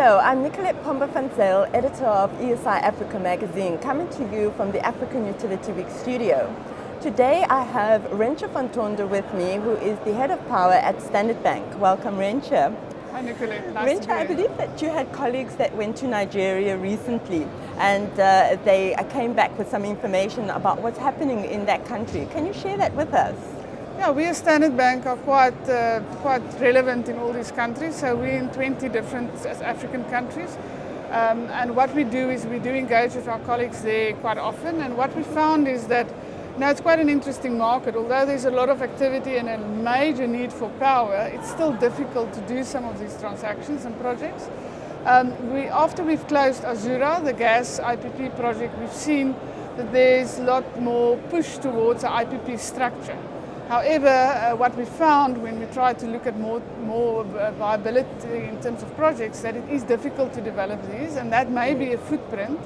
Hello, I'm Nicolette Pomba-van-Zyl, editor of ESI Africa magazine, coming to you from the African Utility Week studio. Today I have Rentia from Tonder with me, who is the head of power at Standard Bank. Welcome, Rentia. Hi, Nicolette. Nice to be Rentia, I believe that you had colleagues that went to Nigeria recently, and they came back with some information about what's happening in that country. Can you share that with us? Yeah, we as Standard Bank are quite relevant in all these countries. So we're in 20 different African countries. And what we do is we do engage with our colleagues there quite often. And what we found is that it's quite an interesting market. Although there's a lot of activity and a major need for power, it's still difficult to do some of these transactions and projects. After we've closed Azura, the gas IPP project, we've seen that there's a lot more push towards an IPP structure. However, what we found when we tried to look at more viability in terms of projects, that it is difficult to develop these, and that may be a footprint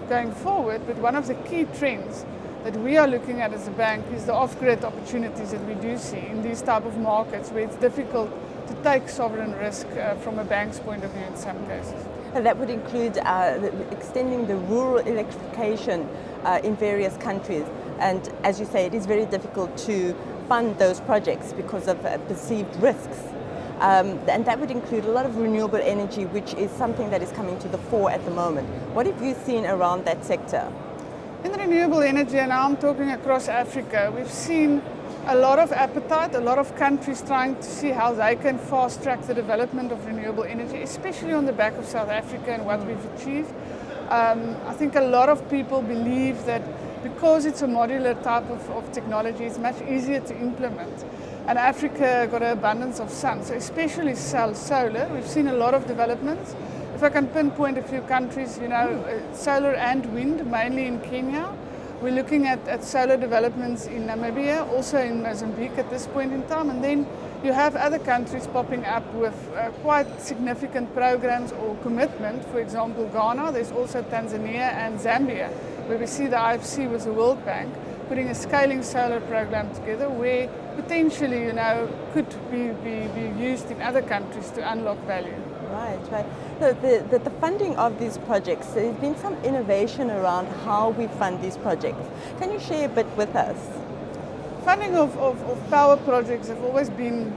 going forward. But one of the key trends that we are looking at as a bank is the off-grid opportunities that we do see in these type of markets where it's difficult to take sovereign risk from a bank's point of view in some cases. And that would include extending the rural electrification in various countries. And as you say, it is very difficult to fund those projects because of perceived risks. And that would include a lot of renewable energy, which is something that is coming to the fore at the moment. What have you seen around that sector? In renewable energy, and I'm talking across Africa, we've seen a lot of appetite, a lot of countries trying to see how they can fast track the development of renewable energy, especially on the back of South Africa and what we've achieved. I think a lot of people believe that because it's a modular type of technology, it's much easier to implement. And Africa got an abundance of sun, so especially solar. We've seen a lot of developments. If I can pinpoint a few countries, solar and wind, mainly in Kenya. We're looking at solar developments in Namibia, also in Mozambique at this point in time. And then you have other countries popping up with quite significant programs or commitment. For example, Ghana, there's also Tanzania and Zambia, where we see the IFC with the World Bank putting a scaling solar program together where potentially, could be used in other countries to unlock value. Right. So the funding of these projects, there's been some innovation around how we fund these projects. Can you share a bit with us? Funding of power projects have always been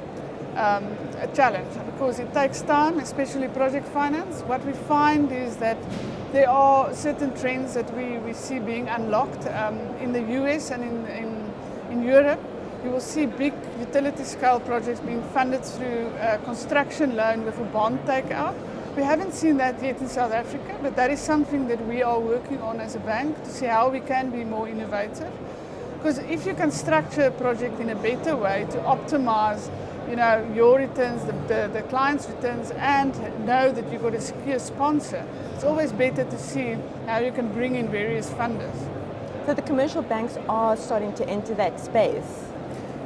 a challenge because it takes time, especially project finance. What we find is that there are certain trends that we see being unlocked in the US and in Europe. You will see big utility scale projects being funded through a construction loan with a bond takeout. We haven't seen that yet in South Africa, but that is something that we are working on as a bank to see how we can be more innovative. Because if you can structure a project in a better way to optimize your returns, the client's returns, and know that you've got a secure sponsor, it's always better to see how you can bring in various funders. So the commercial banks are starting to enter that space.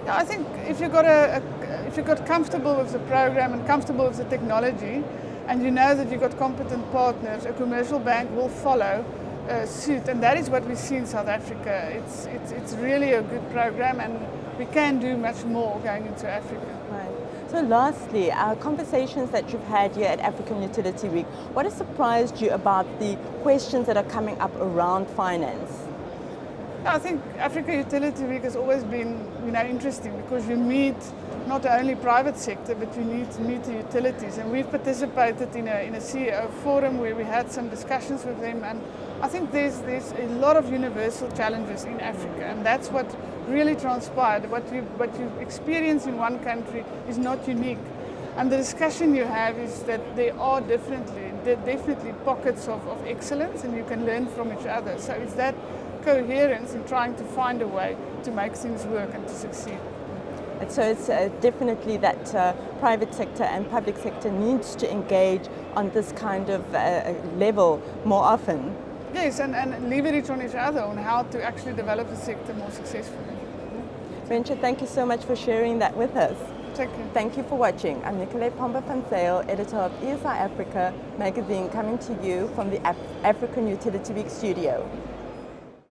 Yeah, I think if you got comfortable with the program and comfortable with the technology, and you know that you've got competent partners, a commercial bank will follow suit, and that is what we see in South Africa. It's really a good program, and we can do much more going into Africa. Right. So lastly, our conversations that you've had here at African Utility Week, what has surprised you about the questions that are coming up around finance? I think Africa Utility Week has always been interesting because you meet not only private sector, but you need to meet the utilities. And we've participated in a CEO forum where we had some discussions with them. And I think there's a lot of universal challenges in Africa, and that's what really transpired. What you experience in one country is not unique. And the discussion you have is that there are definitely pockets of excellence, and you can learn from each other. So it's that coherence in trying to find a way to make things work and to succeed. And so it's definitely that private sector and public sector needs to engage on this kind of level more often. Yes, and leverage on each other on how to actually develop the sector more successfully. Rentia, thank you so much for sharing that with us. Thank you. Thank you for watching. I'm Nicolette Pomba-van-Zyl, editor of ESI Africa magazine, coming to you from the African Utility Week studio.